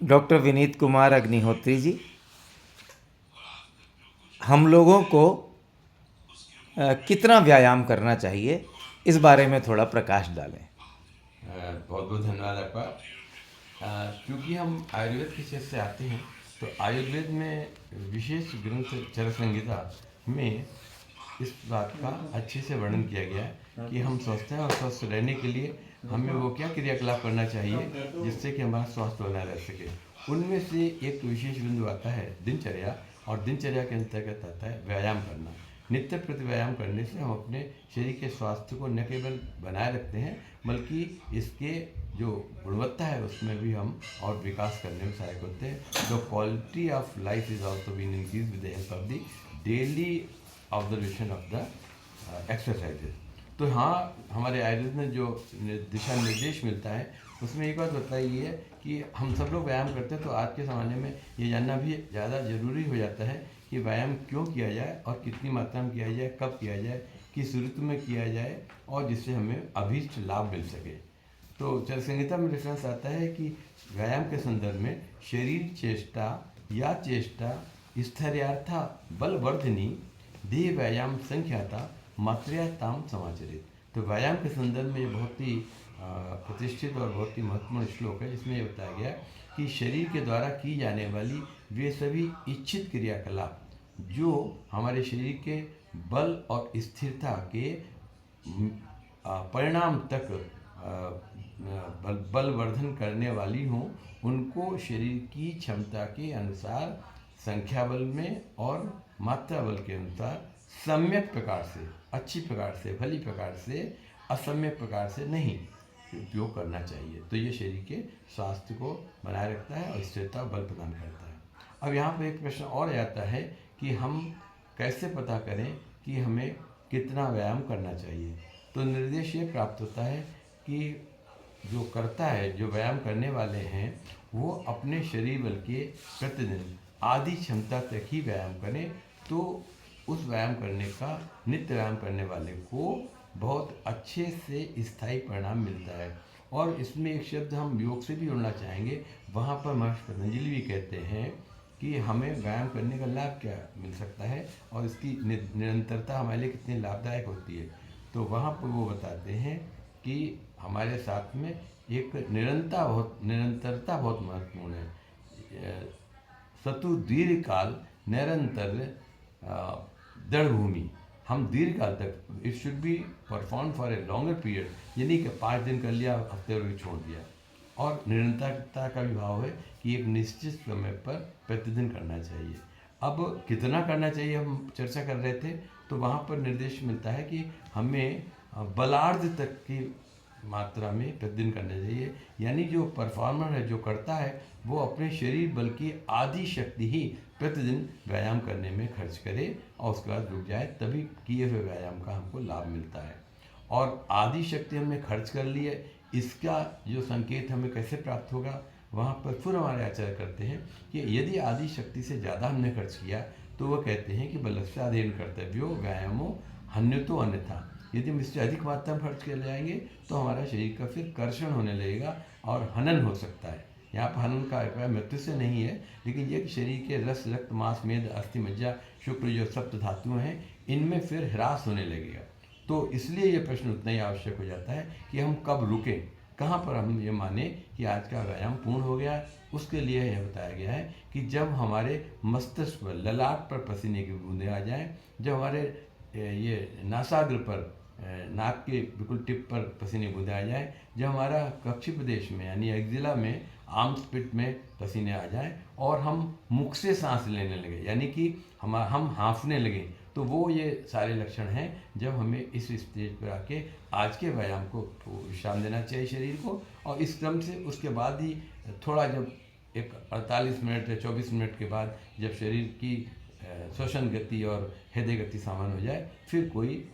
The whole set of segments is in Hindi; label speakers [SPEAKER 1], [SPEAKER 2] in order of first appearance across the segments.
[SPEAKER 1] डॉक्टर विनीत कुमार अग्निहोत्री जी, हम लोगों को कितना व्यायाम करना चाहिए, इस बारे में थोड़ा प्रकाश डालें।
[SPEAKER 2] बहुत बहुत धन्यवाद आपका। क्योंकि हम आयुर्वेद के क्षेत्र से आते हैं, तो आयुर्वेद में विशेष ग्रंथ चरक संहिता में इस बात का अच्छे से वर्णन किया गया है कि हम स्वस्थ हैं और स्वस्थ रहने के लिए हमें वो क्या क्रियाकलाप करना चाहिए जिससे कि हमारा स्वास्थ्य बना रह सके। उनमें से एक विशेष बिंदु आता है दिनचर्या, और दिनचर्या के अंतर्गत आता है व्यायाम करना। नित्य प्रति व्यायाम करने से हम अपने शरीर के स्वास्थ्य को न केवल बनाए रखते हैं, बल्कि इसके जो गुणवत्ता है उसमें भी हम और विकास करने में सहायक होते हैं। The quality of life is also been increase with the help of the daily observation of the exercises. तो हाँ, हमारे आयुर्वेद में जो दिशा निर्देश मिलता है उसमें एक बात बताई है कि हम सब लोग व्यायाम करते हैं, तो आज के ज़माने में ये जानना भी ज़्यादा ज़रूरी हो जाता है कि व्यायाम क्यों किया जाए और कितनी मात्रा में किया जाए, कब किया जाए, किस ऋतु में किया जाए, और जिससे हमें अभीष्ट लाभ मिल सके। तो चरक संहिता में रेफरेंस आता है कि व्यायाम के संदर्भ में शरीर चेष्टा या चेष्टा स्थैर्यार्था बलवर्धिनी देह व्यायाम संख्याता मात्र्याताम समाचरित। तो व्यायाम के संदर्भ में ये बहुत ही प्रतिष्ठित और बहुत ही महत्वपूर्ण श्लोक है, जिसमें ये बताया गया कि शरीर के द्वारा की जाने वाली वे सभी इच्छित क्रियाकलाप जो हमारे शरीर के बल और स्थिरता के परिणाम तक बलवर्धन करने वाली हों, उनको शरीर की क्षमता के अनुसार संख्या बल में और मात्रा बल के अनुसार सम्यक प्रकार से, अच्छी प्रकार से, भली प्रकार से, असम्यक प्रकार से नहीं उपयोग करना चाहिए। तो ये शरीर के स्वास्थ्य को बनाए रखता है और स्थिरता बल प्रदान करता है। अब यहाँ पर एक प्रश्न और आता है कि हम कैसे पता करें कि हमें कितना व्यायाम करना चाहिए। तो निर्देश ये प्राप्त होता है कि जो करता है, जो व्यायाम करने वाले हैं, वो अपने शरीर बल के प्रतिदिन आधी क्षमता तक ही व्यायाम करें, तो उस व्यायाम करने का, नित्य व्यायाम करने वाले को बहुत अच्छे से स्थायी परिणाम मिलता है। और इसमें एक शब्द हम योग से भी जोड़ना चाहेंगे। वहाँ पर महर्षि पतंजलि भी कहते हैं कि हमें व्यायाम करने का लाभ क्या मिल सकता है और इसकी निरंतरता हमारे लिए कितनी लाभदायक होती है। तो वहाँ पर वो बताते हैं कि हमारे साथ में एक निरंतरता बहुत महत्वपूर्ण है। सतु दीर्घ काल निरंतर दृढ़ भूमि, हम दीर्घ काल तक, it should be perform for a longer period, यानी कि 5 दिन कर लिया, हफ्ते भर भी छोड़ दिया। और निरंतरता का भी भाव है कि एक निश्चित समय पर प्रतिदिन करना चाहिए। अब कितना करना चाहिए हम चर्चा कर रहे थे, तो वहाँ पर निर्देश मिलता है कि हमें बलार्ध तक की मात्रा में प्रतिदिन करना चाहिए। यानी जो परफॉर्मर है, जो करता है, वो अपने शरीर बल की आधी शक्ति ही प्रतिदिन व्यायाम करने में खर्च करे और उसके बाद रुक जाए, तभी किए हुए व्यायाम का हमको लाभ मिलता है। और आधी शक्ति हमने खर्च कर ली है, इसका जो संकेत हमें कैसे प्राप्त होगा, वहाँ पर फिर हमारे आचार्य करते हैं कि यदि आधी शक्ति से ज़्यादा हमने खर्च किया तो वह कहते हैं कि बलस्याधीन कर्तव्यो व्यायामो हन्यतो अन्यथा। यदि हम इससे अधिक मात्रा में खर्च कर जाएंगे तो हमारा शरीर का फिर कर्षण होने लगेगा और हनन हो सकता है। यहाँ पर हनन का अभिप्राय मृत्यु से नहीं है, लेकिन ये कि शरीर के रस, रक्त, मांस, मेद, अस्थि, मज्जा, शुक्र जो सप्त धातुएँ हैं, इनमें फिर ह्रास होने लगेगा। तो इसलिए ये प्रश्न उतना ही आवश्यक हो जाता है कि हम कब रुकें, कहाँ पर हम ये माने कि आज का व्यायाम पूर्ण हो गया। उसके लिए यह बताया गया है कि जब हमारे मस्तिष्क पर, ललाट पर पसीने की बूंदें आ जाएं, जब हमारे ये नासाग्र पर, नाक के बिल्कुल टिप पर पसीने बूंदें आ जाएं, जब हमारा कक्षी प्रदेश में यानी एक्जिला में, आर्म्स पिट में पसीने आ जाएं और हम मुख से सांस लेने लगे, यानी कि हम हाँफने लगें, तो वो ये सारे लक्षण हैं जब हमें इस स्टेज पर आके आज के व्यायाम को विश्राम देना चाहिए शरीर को। और इस क्रम से उसके बाद ही थोड़ा, जब एक 48 मिनट या 24 मिनट के बाद जब शरीर की श्वसन गति और हृदय गति सामान्य हो जाए, फिर कोई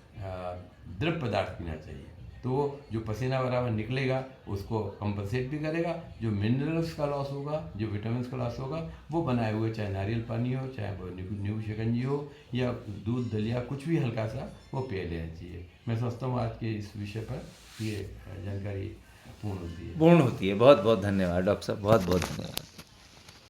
[SPEAKER 2] द्रव पदार्थ पीना चाहिए। तो वो जो पसीना बराबर निकलेगा उसको कंपनसेट भी करेगा। जो मिनरल्स का लॉस होगा, जो विटामिन का लॉस होगा, वो बनाए हुए, चाहे नारियल पानी हो, चाहे वो नींबू शिकंजी हो, या दूध, दलिया, कुछ भी हल्का सा वो पिए लेना चाहिए। मैं समझता हूँ आज के इस विषय पर ये जानकारी पूर्ण होती है।
[SPEAKER 1] बहुत बहुत धन्यवाद डॉक्टर साहब, बहुत बहुत धन्यवाद।